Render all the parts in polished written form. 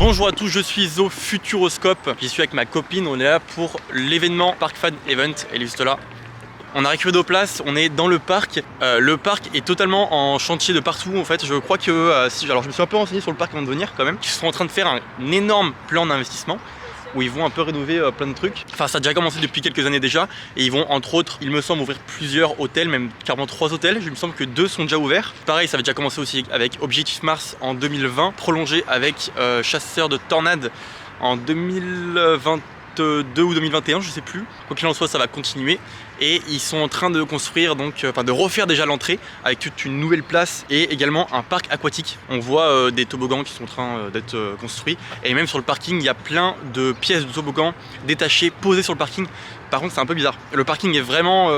Bonjour à tous, je suis au Futuroscope. J'y suis avec ma copine, on est là pour l'événement Park Fan Event. Elle est juste là. On a récupéré nos places, on est dans le parc. Le parc est totalement en chantier de partout en fait. Je crois que alors je me suis un peu renseigné sur le parc avant de venir quand même. Ils sont en train de faire un énorme plan d'investissement où ils vont un peu rénover plein de trucs. Enfin, ça a déjà commencé depuis quelques années déjà. Et ils vont entre autres, il me semble, ouvrir plusieurs hôtels, même carrément 3 hôtels. Il me semble que 2 sont déjà ouverts. Pareil, ça avait déjà commencé aussi avec Objectif Mars en 2020, prolongé avec Chasseurs de Tornades en 2022 ou 2021, je sais plus. Quoi qu'il en soit, ça va continuer. Et ils sont en train de construire, donc, de refaire déjà l'entrée avec toute une nouvelle place et également un parc aquatique. On voit des toboggans qui sont en train d'être construits. Et même sur le parking, il y a plein de pièces de toboggans détachées, posées sur le parking. Par contre, c'est un peu bizarre. Le parking est vraiment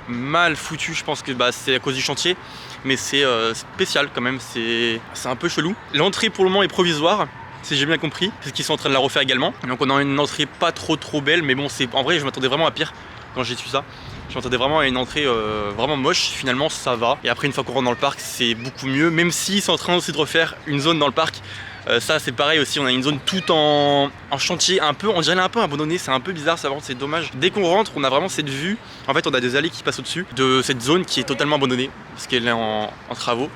mal foutu. Je pense que c'est à cause du chantier. Mais c'est spécial quand même. C'est un peu chelou. L'entrée pour le moment est provisoire, si j'ai bien compris, parce qu'ils sont en train de la refaire également. Donc on a une entrée pas trop belle, mais bon, en vrai je m'attendais vraiment à pire quand j'ai su ça. Je m'attendais vraiment à une entrée vraiment moche, finalement ça va. Et après une fois qu'on rentre dans le parc, c'est beaucoup mieux, même s'ils sont en train aussi de refaire une zone dans le parc. Ça c'est pareil aussi, on a une zone toute en chantier, on dirait un peu abandonnée, c'est un peu bizarre, ça c'est dommage. Dès qu'on rentre, on a vraiment cette vue. En fait on a des allées qui passent au-dessus de cette zone qui est totalement abandonnée, parce qu'elle est en travaux.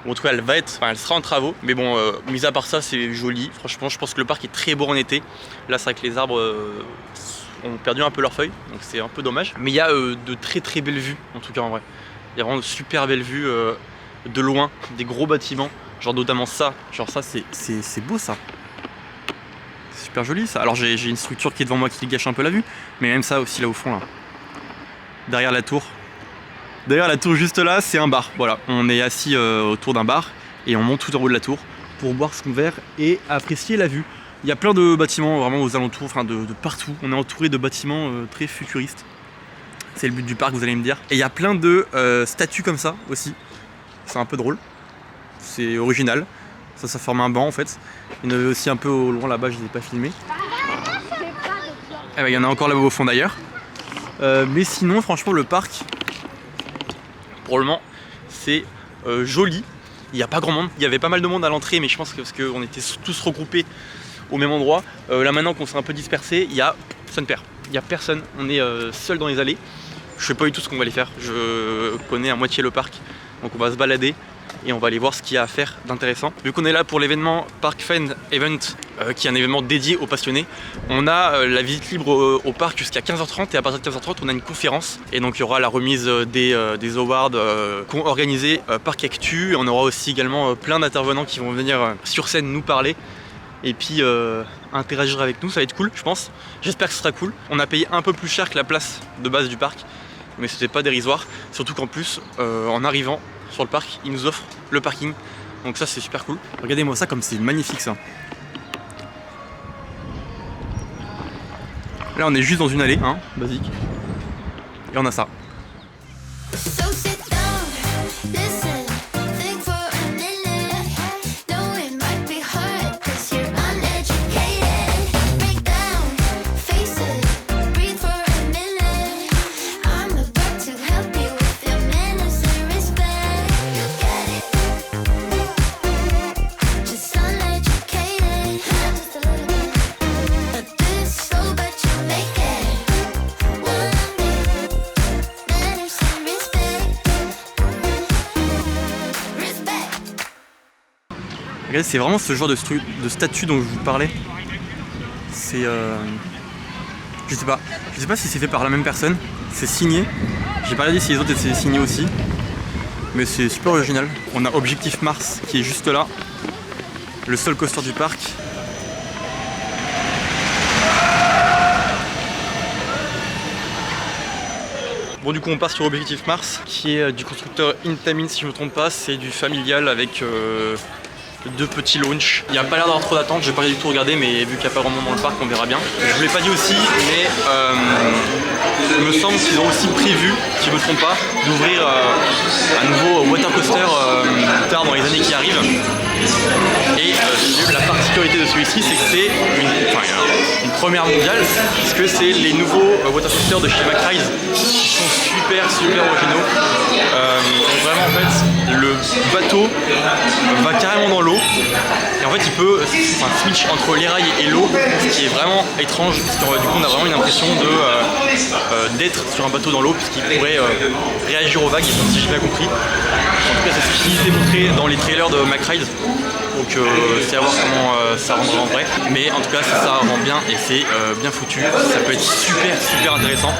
En tout cas elle sera en travaux, mais bon, mis à part ça c'est joli. Franchement je pense que le parc est très beau en été. Là c'est vrai que les arbres ont perdu un peu leurs feuilles, donc c'est un peu dommage. Mais il y a de très belles vues en tout cas en vrai. Il y a vraiment de super belles vues de loin, des gros bâtiments, genre notamment ça, c'est beau ça. C'est super joli ça. Alors j'ai une structure qui est devant moi qui gâche un peu la vue, mais même ça aussi là au fond là. Derrière la tour. D'ailleurs la tour juste là c'est un bar, voilà, on est assis autour d'un bar et on monte tout en haut de la tour pour boire son verre et apprécier la vue. Il y a plein de bâtiments vraiment aux alentours, enfin de partout, on est entouré de bâtiments très futuristes. C'est le but du parc vous allez me dire. Et il y a plein de statues comme ça aussi, c'est un peu drôle, c'est original, ça forme un banc en fait. Il y en avait aussi un peu au loin là-bas, je ne les ai pas filmés. Il y en a encore là-bas au fond d'ailleurs. Mais sinon franchement le parc, pour le moment, c'est joli. Il n'y a pas grand monde. Il y avait pas mal de monde à l'entrée, mais je pense que parce qu'on était tous regroupés au même endroit. Là maintenant qu'on s'est un peu dispersé, il y a personne. On est seul dans les allées. Je sais pas du tout ce qu'on va aller faire. Je connais à moitié le parc, donc on va se balader et on va aller voir ce qu'il y a à faire d'intéressant. Vu qu'on est là pour l'événement Park Fan Event, qui est un événement dédié aux passionnés, on a la visite libre au parc jusqu'à 15h30 et à partir de 15h30 on a une conférence et donc il y aura la remise des awards qu'ont organisé Parc Actu. On aura aussi également plein d'intervenants qui vont venir sur scène nous parler et puis interagir avec nous, ça va être cool je pense. J'espère que ce sera cool. On a payé un peu plus cher que la place de base du parc, mais c'était pas dérisoire, surtout qu'en plus en arrivant sur le parc, ils nous offrent le parking. Donc ça c'est super cool. Regardez-moi ça comme c'est magnifique ça. Là on est juste dans une allée, hein, basique. Et on a ça. Regardez, c'est vraiment ce genre de statue dont je vous parlais. C'est je sais pas si c'est fait par la même personne. C'est signé. J'ai pas regardé si les autres étaient signés aussi. Mais c'est super original. On a Objectif Mars qui est juste là. Le seul coaster du parc. Bon du coup on passe sur Objectif Mars qui est du constructeur Intamin si je me trompe pas. C'est du familial avec 2 petits launchs. Il n'y a pas l'air d'avoir trop d'attente, j'ai pas du tout regardé, mais vu qu'il n'y a pas vraiment dans le parc, on verra bien. Je vous l'ai pas dit aussi, mais il me semble qu'ils ont aussi prévu, si je me trompe pas, d'ouvrir un nouveau water coaster tard dans les années qui arrivent. Et la particularité de celui-ci, c'est que c'est une première mondiale, puisque c'est les nouveaux water coasters de chez McRae qui sont super originaux. Vraiment en fait, le bateau va carrément dans l'eau et en fait il peut switch entre les rails et l'eau, ce qui est vraiment étrange parce que du coup on a vraiment une impression d'être sur un bateau dans l'eau puisqu'il pourrait réagir aux vagues si j'ai bien compris. En tout cas c'est ce qui est démontré dans les trailers de McRide. Donc c'est à voir comment ça rendra en vrai. Mais en tout cas ça rend bien et c'est bien foutu. Ça peut être super intéressant.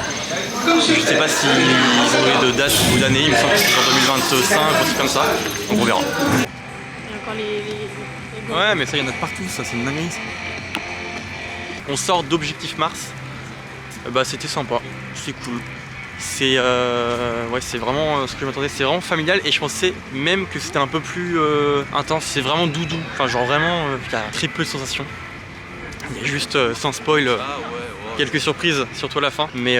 Je sais pas s'ils ont donné de date ou d'année, il me semble que c'est en 2025 ou un truc comme ça. Donc on verra. Il y a encore les... Ouais mais ça il y en a de partout, ça c'est une dinguerie. On sort d'Objectif Mars. Bah c'était sympa, c'est cool. C'est ouais, c'est vraiment ce que je m'attendais, c'est vraiment familial et je pensais même que c'était un peu plus intense, c'est vraiment doudou, enfin genre vraiment il y a très peu de sensations. Il y a juste sans spoil quelques surprises, surtout à la fin, mais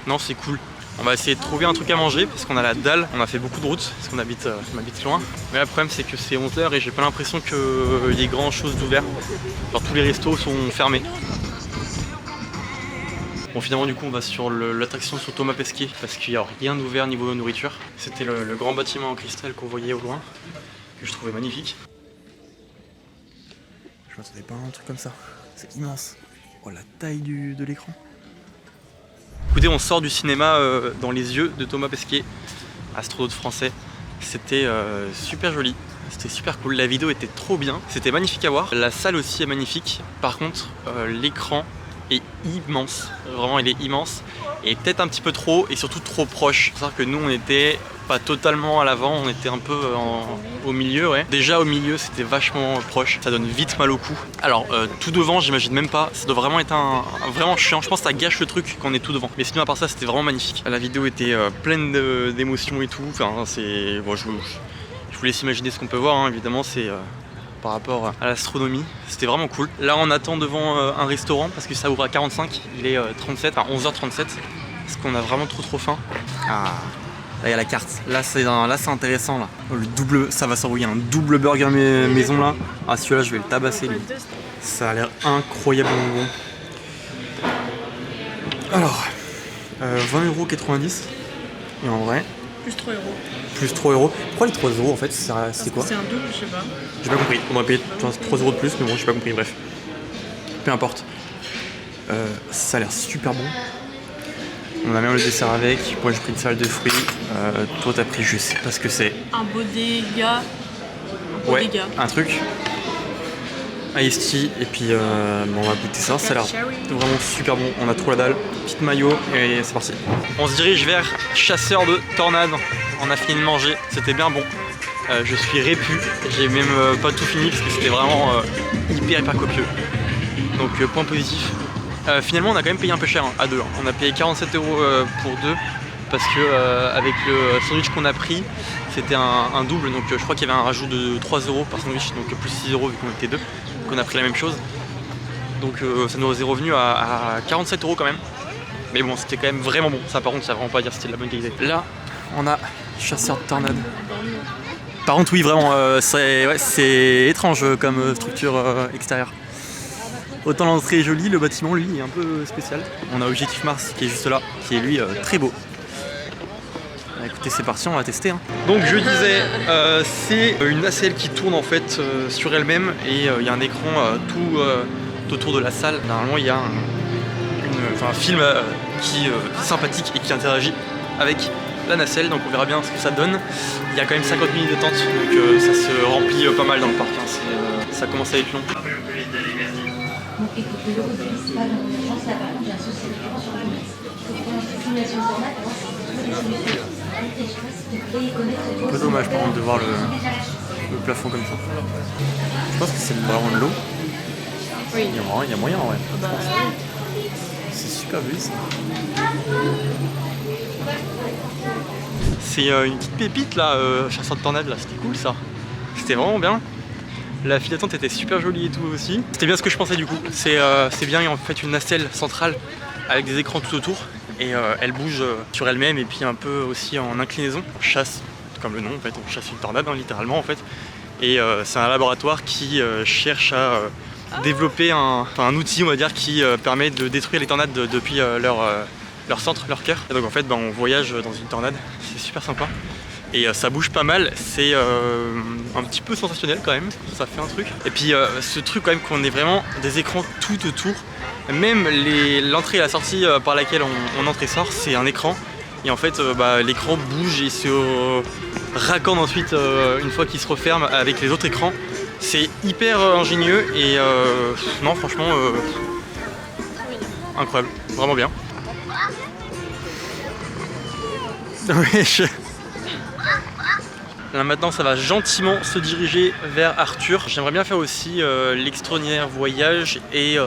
non c'est cool. On va essayer de trouver un truc à manger parce qu'on a la dalle, on a fait beaucoup de routes parce qu'on habite loin. Mais là, le problème c'est que c'est 11h et j'ai pas l'impression qu'il y ait grand chose d'ouvert. Genre tous les restos sont fermés. Bon finalement du coup on va sur l'attraction sur Thomas Pesquet parce qu'il n'y a rien d'ouvert niveau nourriture. C'était le grand bâtiment en cristal qu'on voyait au loin, que je trouvais magnifique. Je m'attendais pas à un truc comme ça, c'est immense. Oh la taille de l'écran. Écoutez, on sort du cinéma dans les yeux de Thomas Pesquet, astronaute français. C'était super joli, c'était super cool, la vidéo était trop bien, c'était magnifique à voir. La salle aussi est magnifique, par contre l'écran est immense, vraiment il est immense et peut-être un petit peu trop et surtout trop proche. C'est-à-dire que nous on était pas totalement à l'avant, on était un peu au milieu, ouais. Déjà au milieu c'était vachement proche, ça donne vite mal au cou. Alors tout devant j'imagine même pas, ça doit vraiment être vraiment chiant, je pense que ça gâche le truc quand on est tout devant. Mais sinon à part ça c'était vraiment magnifique. La vidéo était pleine d'émotions et tout, enfin c'est... Bon, je vous laisse imaginer ce qu'on peut voir, hein. Évidemment c'est... par rapport à l'astronomie, c'était vraiment cool. Là on attend devant un restaurant parce que ça ouvre à 45, il est 37, enfin 11h37 parce qu'on a vraiment trop faim. Ah, là il y a la carte, là c'est intéressant là. Oh, le double, ça va s'envoyer un double burger maison là. Ah celui-là je vais le tabasser lui. Ça a l'air incroyablement bon. Alors, 20,90 €. Et en vrai... Plus 3 €. Plus 3 €. Pourquoi les 3 € en fait? C'est quoi? C'est un double, je sais pas. J'ai pas compris. On aurait payé 3 € de plus, mais bon, j'ai pas compris. Bref. Peu importe. Ça a l'air super bon. On a même le dessert avec. Moi j'ai pris une salade de fruits. Toi t'as pris, je sais pas ce que c'est. Un bodega. Ouais, un truc. Iced tea. Et puis bon, on va goûter ça. Ça a l'air vraiment super bon. On a trop la dalle. Petite maillot et c'est parti. On se dirige vers Chasseur de Tornades. On a fini de manger. C'était bien bon. Je suis répu. J'ai même pas tout fini parce que c'était vraiment hyper copieux. Donc point positif. Finalement on a quand même payé un peu cher hein, à deux. Hein. On a payé 47 € pour deux parce que avec le sandwich qu'on a pris c'était un double, donc je crois qu'il y avait un rajout de 3 € par sandwich, donc plus 6 € vu qu'on était deux, donc on a pris la même chose. Donc ça nous est revenu à 47 € quand même. Mais bon c'était quand même vraiment bon, ça par contre ça va vraiment pas dire que c'était de la bonne qualité. Là on a Chasseur de Tornades. Par contre oui vraiment c'est étrange comme structure extérieure. Autant l'entrée est jolie, le bâtiment lui est un peu spécial. On a Objectif Mars qui est juste là, qui est lui très beau. Écoutez c'est parti, on va tester. Hein. Donc je disais, c'est une nacelle qui tourne en fait sur elle-même et il y a un écran tout autour de la salle. Normalement il y a un film qui est sympathique et qui interagit avec la nacelle, donc on verra bien ce que ça donne. Il y a quand même 50 minutes de tente, donc ça se remplit pas mal dans le parc. Hein. Ça commence à être long. Un peu dommage par contre de voir le plafond comme ça. Je pense que c'est vraiment de l'eau. Oui. Il y a moyen en vrai. Bah, c'est super joli ça. C'est une petite pépite là, Chasseur de Tornades là, c'était cool ça. C'était vraiment bien. La file d'attente était super jolie et tout aussi. C'était bien ce que je pensais du coup. C'est bien en fait une nacelle centrale avec des écrans tout autour. Et elle bouge sur elle-même et puis un peu aussi en inclinaison. On chasse, comme le nom en fait, on chasse une tornade hein, littéralement en fait. Et c'est un laboratoire qui cherche à développer un outil on va dire qui permet de détruire les tornades depuis leur centre, leur cœur. Et donc en fait on voyage dans une tornade, c'est super sympa. et ça bouge pas mal, c'est un petit peu sensationnel quand même, ça fait un truc. Et puis ce truc quand même qu'on ait vraiment des écrans tout autour, même l'entrée et la sortie par laquelle on entre et sort, c'est un écran. Et en fait l'écran bouge et se raccorde ensuite une fois qu'il se referme avec les autres écrans. C'est hyper ingénieux et non franchement incroyable, vraiment bien. Ouais, Là maintenant ça va gentiment se diriger vers Arthur. J'aimerais bien faire aussi l'extraordinaire voyage et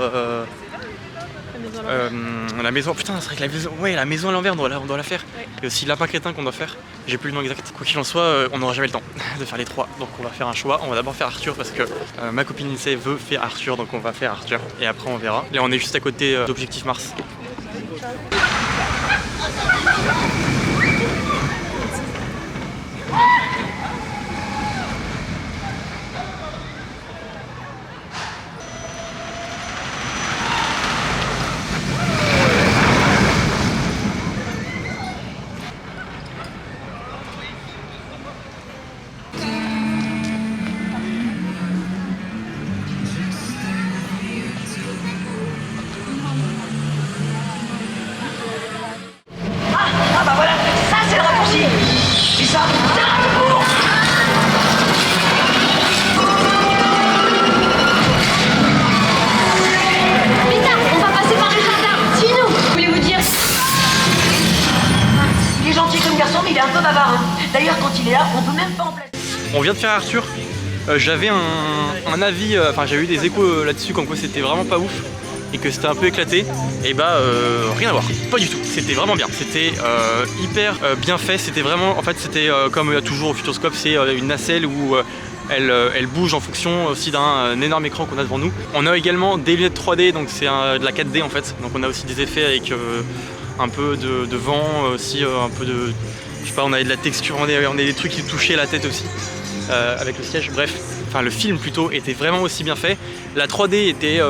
la maison. Putain c'est vrai que la maison, ouais, la maison à l'envers on doit la faire. Ouais. Et aussi lapin crétin qu'on doit faire. J'ai plus le nom exact. Quoi qu'il en soit, on n'aura jamais le temps de faire les trois. Donc on va faire un choix. On va d'abord faire Arthur parce que ma copine Lindsay veut faire Arthur. Donc on va faire Arthur et après on verra. Là on est juste à côté d'Objectif Mars. Ah bah voilà, ça c'est le raccourci. Et ça, Vita, on va passer par le jardin. Sinon, voulez-vous dire? il est gentil comme garçon, mais il est un peu bavard. Hein. D'ailleurs, quand il est là, on peut même pas en placer. On vient de faire Arthur. J'avais un avis, enfin j'avais eu des échos là-dessus comme quoi c'était vraiment pas ouf et que c'était un peu éclaté. Et rien à voir, pas du tout. C'était vraiment bien. C'était hyper bien fait. C'était vraiment, en fait c'était comme toujours au Futuroscope, c'est une nacelle où elle bouge en fonction aussi d'un énorme écran qu'on a devant nous. On a également des lunettes 3D, donc c'est de la 4D en fait. Donc on a aussi des effets avec un peu de vent, aussi un peu de, je sais pas, on a de la texture, on a des trucs qui touchaient la tête aussi. Avec le siège, bref, enfin le film plutôt était vraiment aussi bien fait. La 3D était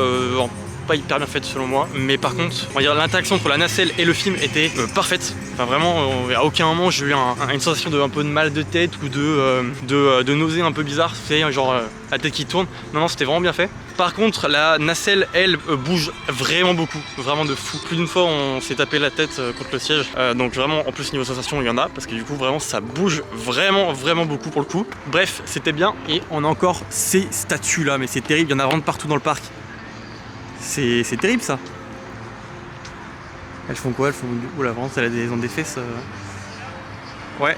pas hyper bien faite selon moi, mais par contre, on va dire l'interaction entre la nacelle et le film était parfaite. Enfin vraiment, à aucun moment j'ai eu une sensation de un peu de mal de tête ou de nausée un peu bizarre, c'est genre la tête qui tourne. Non, c'était vraiment bien fait. Par contre, la nacelle, elle, bouge vraiment beaucoup, vraiment de fou. Plus d'une fois, on s'est tapé la tête contre le siège. Donc vraiment, en plus niveau sensation, il y en a, parce que du coup, vraiment, ça bouge vraiment beaucoup pour le coup. Bref, c'était bien. Et on a encore ces statues là, mais c'est terrible, il y en a vraiment partout dans le parc. C'est terrible ça. Elles font quoi? Elles font... Oula, vraiment, elles ont des fesses. Ouais.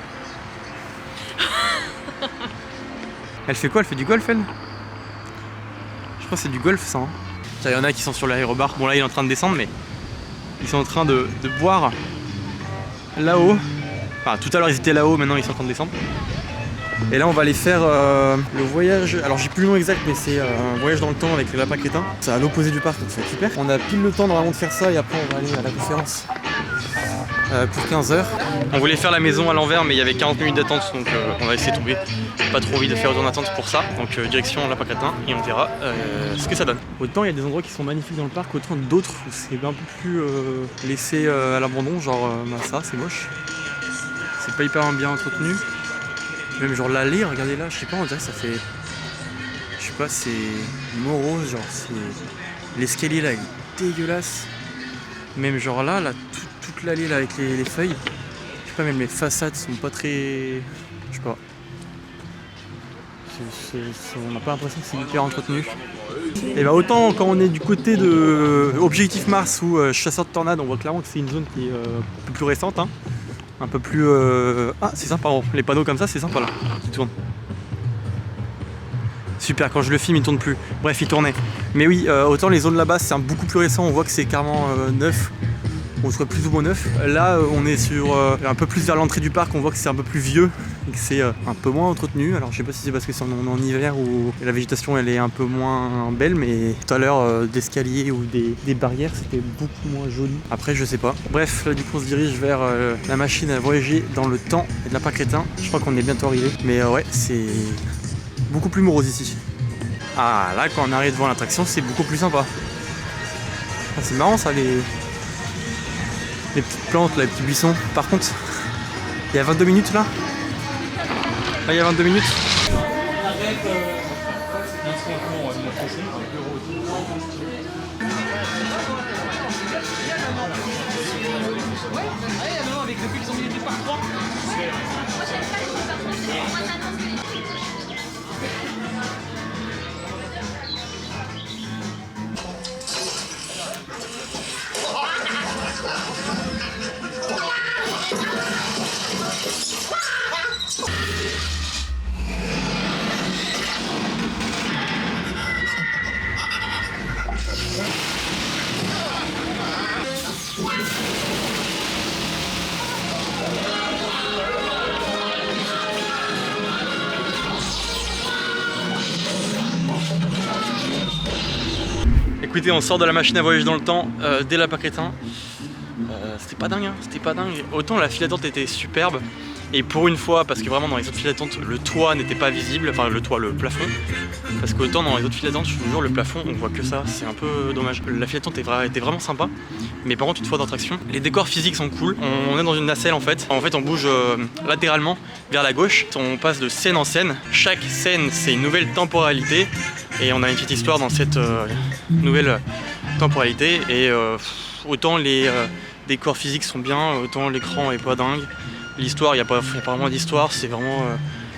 Elle fait quoi? Elle fait du golf, elle? Je crois que c'est du golf ça. Hein. Il y en a qui sont sur l'aérobar. Bon là il est en train de descendre mais ils sont en train de boire là-haut. Enfin tout à l'heure ils étaient là-haut, maintenant ils sont en train de descendre. Et là on va aller faire le voyage. Alors j'ai plus le nom exact mais c'est un voyage dans le temps avec les lapins crétins. C'est à l'opposé du parc donc c'est super. On a pile le temps normalement de faire ça et après on va aller à la conférence pour 15h. On voulait faire la maison à l'envers mais il y avait 40 minutes d'attente donc on va essayer de tomber. Pas trop envie de faire autant d'attente pour ça. Donc direction lapin crétin et on verra ce que ça donne. Autant il y a des endroits qui sont magnifiques dans le parc, autant d'autres où c'est un peu plus laissé à l'abandon. Genre ça c'est moche. C'est pas hyper bien entretenu. Même genre l'allée, regardez là, je sais pas, on dirait que ça fait... Je sais pas, c'est morose, genre c'est... L'escalier là il est dégueulasse. Même genre là toute l'allée là avec les feuilles. Je sais pas, même les façades sont pas très... Je sais pas. On n'a pas l'impression que c'est hyper entretenu. Et bah autant quand on est du côté de Objectif Mars ou Chasseur de Tornades, on voit clairement que c'est une zone qui est un peu plus récente. Hein. Un peu plus... Ah c'est sympa, les panneaux comme ça c'est sympa là, qui tournent. Super, quand je le filme il tourne plus. Bref il tournait. Mais oui, autant les zones là-bas c'est beaucoup plus récent, on voit que c'est carrément neuf. On soit plus ou moins neuf. Là on est sur un peu plus vers l'entrée du parc, on voit que c'est un peu plus vieux et que c'est un peu moins entretenu. Alors je sais pas si c'est parce que c'est en hiver où la végétation elle est un peu moins belle, mais tout à l'heure d'escalier ou des barrières c'était beaucoup moins joli. Après je sais pas. Bref, là du coup on se dirige vers la machine à voyager dans le temps et de lapin crétin. Je crois qu'on est bientôt arrivé. Mais ouais, c'est beaucoup plus morose ici. Ah là quand on arrive devant l'attraction c'est beaucoup plus sympa. Ah, c'est marrant ça les petites plantes, là, les petits buissons. Par contre, il y a 22 minutes là, Là il y a 22 minutes. Écoutez, on sort de la machine à voyager dans le temps dès la Crétin. C'était pas dingue, hein, c'était pas dingue. Autant la file d'attente était superbe, et pour une fois, parce que vraiment dans les autres files d'attente, le toit n'était pas visible, enfin le toit, le plafond. Parce qu'autant dans les autres files d'attente, je vous jure, le plafond, on voit que ça, c'est un peu dommage. La file d'attente était vraiment sympa, mais par contre, une fois d'attraction, les décors physiques sont cool. On est dans une nacelle en fait. En fait, on bouge latéralement vers la gauche, on passe de scène en scène. Chaque scène, c'est une nouvelle temporalité. Et on a une petite histoire dans cette nouvelle temporalité. Et autant les décors physiques sont bien, autant l'écran est pas dingue. L'histoire, il n'y a pas vraiment d'histoire, c'est vraiment...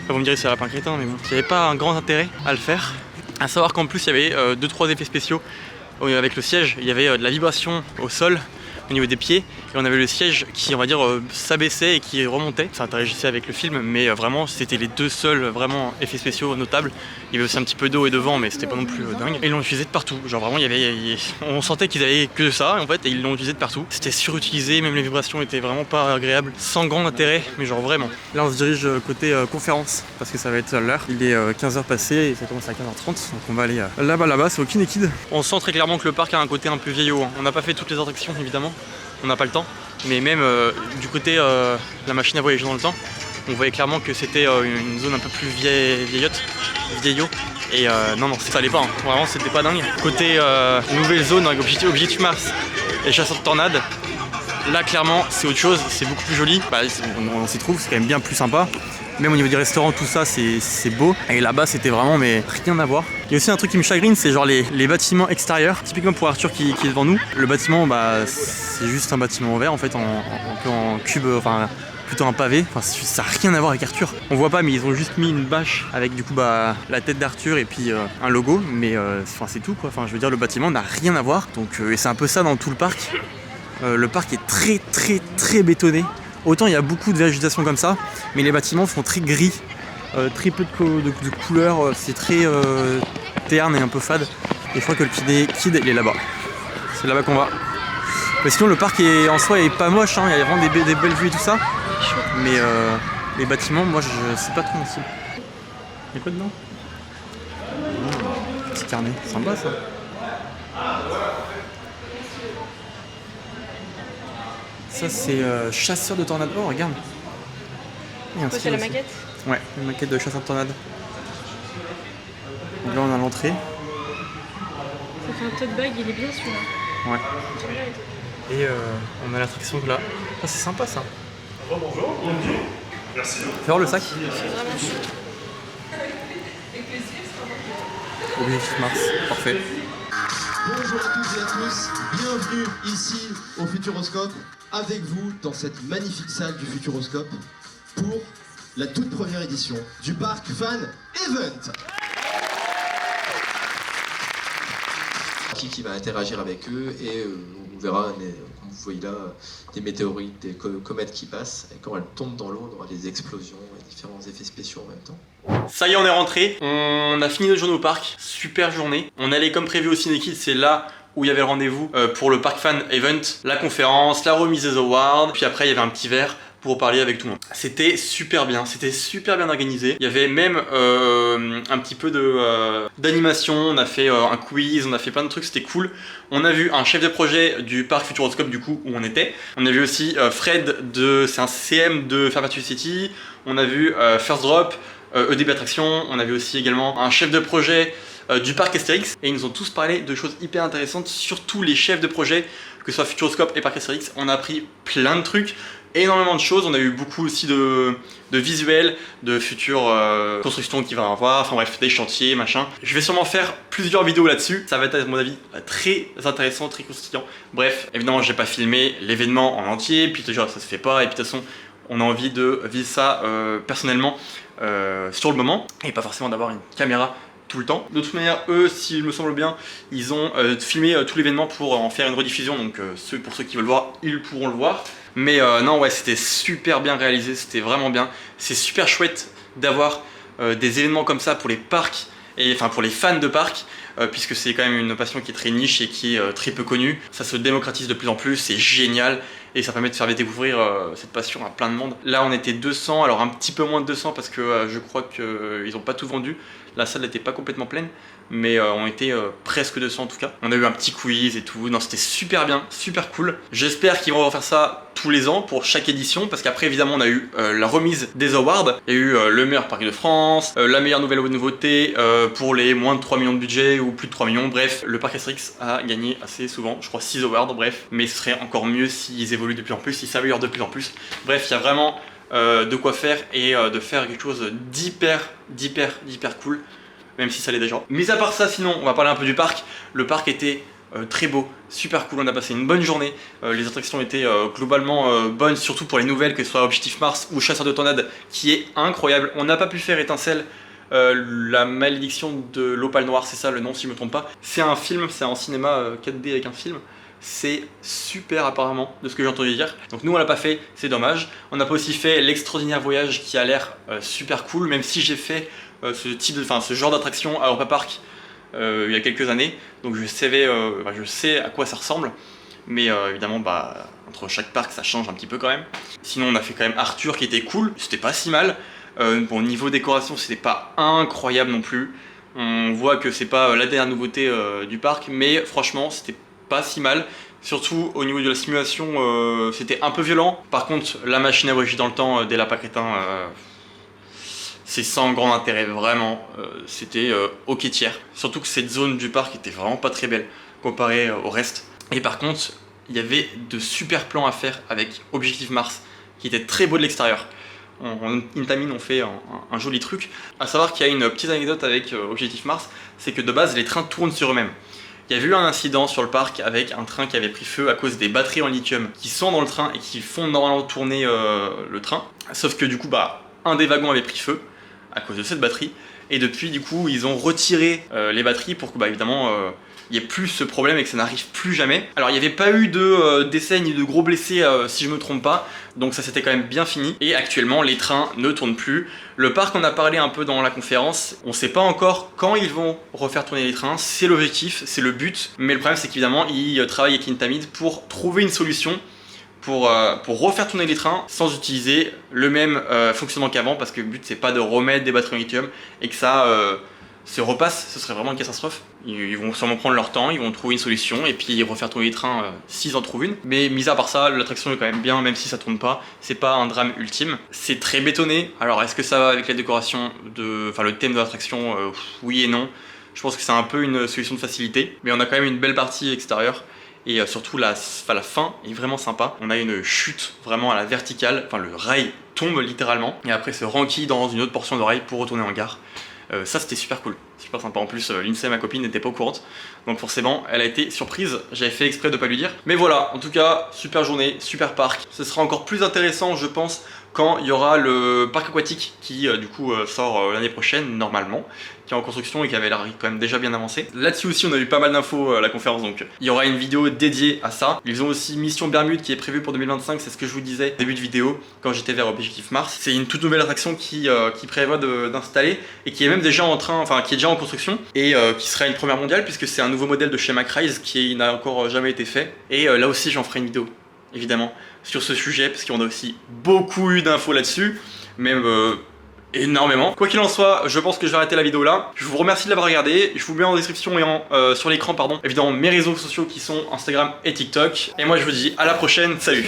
vous me direz c'est Lapin Crétin, mais bon, il n'y avait pas un grand intérêt à le faire. À savoir qu'en plus, il y avait 2-3 effets spéciaux avec le siège. Il y avait de la vibration au sol, au niveau des pieds, et on avait le siège qui, on va dire, s'abaissait et qui remontait. Ça interagissait avec le film, mais vraiment c'était les deux seuls vraiment effets spéciaux notables. Il y avait aussi un petit peu d'eau et de vent, mais c'était pas non plus dingue. Et ils l'ont utilisé de partout, genre vraiment on sentait qu'ils avaient que ça en fait, et ils l'ont utilisé de partout. C'était surutilisé, même les vibrations étaient vraiment pas agréables, sans grand intérêt, mais genre vraiment. Là on se dirige côté conférence, parce que ça va être l'heure. Il est 15h passé et ça commence à 15h30, donc on va aller là-bas, c'est au Kinekid. On sent très clairement que le parc a un côté un peu vieillot, hein. On n'a pas fait toutes les attractions évidemment, on n'a pas le temps, mais même du côté la machine à voyager dans le temps, on voyait clairement que c'était une zone un peu plus vieillot, et non, ça allait pas, hein. Vraiment c'était pas dingue. Côté nouvelle zone avec Objectif Mars et chasseur de tornades, là clairement c'est autre chose, c'est beaucoup plus joli. Bah, on s'y trouve, c'est quand même bien plus sympa. Même au niveau du restaurant, tout ça, c'est beau. Et là-bas, c'était vraiment mais rien à voir. Il y a aussi un truc qui me chagrine, c'est genre les bâtiments extérieurs. Typiquement pour Arthur qui est devant nous, le bâtiment, bah, c'est juste un bâtiment en verre en fait, en cube, enfin plutôt un pavé. Enfin, ça n'a rien à voir avec Arthur. On voit pas, mais ils ont juste mis une bâche avec du coup bah, la tête d'Arthur et puis un logo. Mais enfin, c'est tout quoi. Enfin, je veux dire, le bâtiment n'a rien à voir. Donc, et c'est un peu ça dans tout le parc. Le parc est très bétonné. Autant il y a beaucoup de végétation comme ça, mais les bâtiments sont très gris, très peu de couleurs, c'est très terne et un peu fade. Et je crois que le Kid il est là-bas. C'est là-bas qu'on va. Mais sinon le parc en soi est pas moche, hein. Il y a vraiment des belles vues et tout ça. Mais les bâtiments, moi c'est pas trop mon style. Il y a quoi dedans? Petit carnet, sympa ça. Ça c'est chasseur de tornades. Oh regarde. C'est la maquette? Ouais, une maquette de chasseur de tornades. Donc là on a l'entrée. Ça fait un tote bag, il est bien celui-là. Ouais. Et on a l'attraction là. Ah c'est sympa ça. Bonjour, bienvenue. Merci. Fais voir le sac. C'est vraiment chou. Objectif Mars, parfait. Bonjour à toutes et à tous, bienvenue ici au Futuroscope, avec vous dans cette magnifique salle du Futuroscope pour la toute première édition du Parc Fan Event. Qui va interagir avec eux et on verra, comme vous voyez là, des météorites, des comètes qui passent, et quand elles tombent dans l'eau, on aura des explosions et différents effets spéciaux en même temps. Ça y est, on est rentré, on a fini notre journée au parc, super journée. On allait comme prévu au Cinekid, c'est là où il y avait le rendez-vous pour le Parc Fan Event, la conférence, la remise des awards, puis après il y avait un petit verre pour parler avec tout le monde. C'était super bien organisé. Il y avait même un petit peu d'animation, on a fait un quiz, on a fait plein de trucs, c'était cool. On a vu un chef de projet du parc Futuroscope du coup où on était. On a vu aussi Fred, c'est un CM de Fairview City. On a vu First Drop, EDB Attraction. On a vu aussi également un chef de projet du parc Astérix et ils nous ont tous parlé de choses hyper intéressantes, surtout les chefs de projet, que ce soit Futuroscope et parc Astérix. On a appris plein de trucs, énormément de choses. On a eu beaucoup aussi de visuels, de futures constructions qu'il va y avoir, enfin bref, des chantiers, machin. Je vais sûrement faire plusieurs vidéos là-dessus. Ça va être à mon avis très intéressant, très croustillant. Bref, évidemment j'ai pas filmé l'événement en entier, puis déjà ça se fait pas, et puis de toute façon on a envie de vivre ça personnellement sur le moment, et pas forcément d'avoir une caméra tout le temps. De toute manière, eux, s'il me semble bien, ils ont filmé tout l'événement pour en faire une rediffusion, donc pour ceux qui veulent voir, ils pourront le voir. Mais non, ouais, c'était super bien réalisé, c'était vraiment bien. C'est super chouette d'avoir des événements comme ça pour les parcs, et enfin pour les fans de parcs, puisque c'est quand même une passion qui est très niche et qui est très peu connue. Ça se démocratise de plus en plus, c'est génial, et ça permet de faire découvrir cette passion à plein de monde. Là on était 200, alors un petit peu moins de 200 parce que je crois qu'ils n'ont pas tout vendu. La salle n'était pas complètement pleine, mais on était presque 200 en tout cas. On a eu un petit quiz et tout, non c'était super bien, super cool. J'espère qu'ils vont refaire ça tous les ans pour chaque édition, parce qu'après évidemment on a eu la remise des awards. Il y a eu le meilleur parc de France, la meilleure nouvelle nouveauté pour les moins de 3 millions de budget ou plus de 3 millions, bref. Le parc Astérix a gagné assez souvent, je crois 6 awards, bref. Mais ce serait encore mieux s'ils évoluent de plus en plus, s'ils s'améliorent de plus en plus. Bref, il y a vraiment de quoi faire et de faire quelque chose d'hyper cool, même si ça l'est déjà. Mais à part ça, sinon, on va parler un peu du parc. Le parc était très beau, super cool, on a passé une bonne journée. Les attractions étaient globalement bonnes, surtout pour les nouvelles, que ce soit Objectif Mars ou Chasseur de Tornades, qui est incroyable. On n'a pas pu faire Étincelle, la malédiction de l'Opale Noire, c'est ça le nom si je me trompe pas. C'est un film, c'est en cinéma 4D avec un film. C'est super apparemment de ce que j'ai entendu dire. Donc nous on l'a pas fait, c'est dommage. On n'a pas aussi fait l'extraordinaire voyage qui a l'air super cool, même si j'ai fait ce genre d'attraction à Europa Park il y a quelques années. Donc je sais à quoi ça ressemble. Mais évidemment entre chaque parc ça change un petit peu quand même. Sinon on a fait quand même Arthur qui était cool, c'était pas si mal. Bon, niveau décoration c'était pas incroyable non plus. On voit que c'est pas la dernière nouveauté du parc, mais franchement c'était pas si mal, surtout au niveau de la simulation, c'était un peu violent. Par contre, la machine à voyager dans le temps des lapins crétins, c'est sans grand intérêt, vraiment. C'était ok tiers. Surtout que cette zone du parc était vraiment pas très belle comparée au reste. Et par contre, il y avait de super plans à faire avec Objectif Mars, qui était très beau de l'extérieur. En Intamin on fait un joli truc. À savoir qu'il y a une petite anecdote avec Objectif Mars, c'est que de base les trains tournent sur eux-mêmes. Il y a eu un incident sur le parc avec un train qui avait pris feu à cause des batteries en lithium qui sont dans le train et qui font normalement tourner le train. Sauf que du coup, un des wagons avait pris feu à cause de cette batterie. Et depuis, du coup, ils ont retiré les batteries pour que, évidemment, il n'y ait plus ce problème et que ça n'arrive plus jamais. Alors, il n'y avait pas eu d'essais ni de gros blessés, si je me trompe pas. Donc ça s'était quand même bien fini. Et actuellement, les trains ne tournent plus. Le parc, on a parlé un peu dans la conférence. On ne sait pas encore quand ils vont refaire tourner les trains. C'est l'objectif, c'est le but. Mais le problème, c'est qu'évidemment, ils travaillent avec Intamin pour trouver une solution pour refaire tourner les trains sans utiliser le même fonctionnement qu'avant, parce que le but c'est pas de remettre des batteries en lithium et que ça se repasse, ce serait vraiment une catastrophe. Ils vont sûrement prendre leur temps, ils vont trouver une solution et puis refaire tourner les trains s'ils en trouvent une. Mais mis à part ça, l'attraction est quand même bien, même si ça tourne pas, c'est pas un drame ultime. C'est très bétonné, alors est-ce que ça va avec la décoration, le thème de l'attraction? Oui et non. Je pense que c'est un peu une solution de facilité, mais on a quand même une belle partie extérieure. Et surtout la fin est vraiment sympa. On a une chute vraiment à la verticale, le rail tombe littéralement et après se renquille dans une autre portion de rail pour retourner en gare. Ça c'était super cool, super sympa. En plus Lindsay, ma copine, n'était pas au courant, donc forcément elle a été surprise. J'avais fait exprès de pas lui dire, mais voilà, en tout cas super journée, super parc. Ce sera encore plus intéressant je pense quand il y aura le parc aquatique qui du coup sort l'année prochaine normalement, qui est en construction et qui avait l'air quand même déjà bien avancé. Là-dessus aussi on a eu pas mal d'infos à la conférence, donc il y aura une vidéo dédiée à ça. Ils ont aussi Mission Bermude qui est prévue pour 2025, c'est ce que je vous disais début de vidéo quand j'étais vers Objectif Mars. C'est une toute nouvelle attraction qui prévoit d'installer et qui est même déjà qui est déjà en construction et qui sera une première mondiale puisque c'est un nouveau modèle de chez Macrise qui n'a encore jamais été fait. Et là aussi j'en ferai une vidéo évidemment sur ce sujet parce qu'on a aussi beaucoup eu d'infos là-dessus, même énormément. Quoi qu'il en soit, je pense que je vais arrêter la vidéo là. Je vous remercie de l'avoir regardé. Je vous mets en description et sur l'écran évidemment mes réseaux sociaux qui sont Instagram et TikTok. Et moi je vous dis à la prochaine, salut.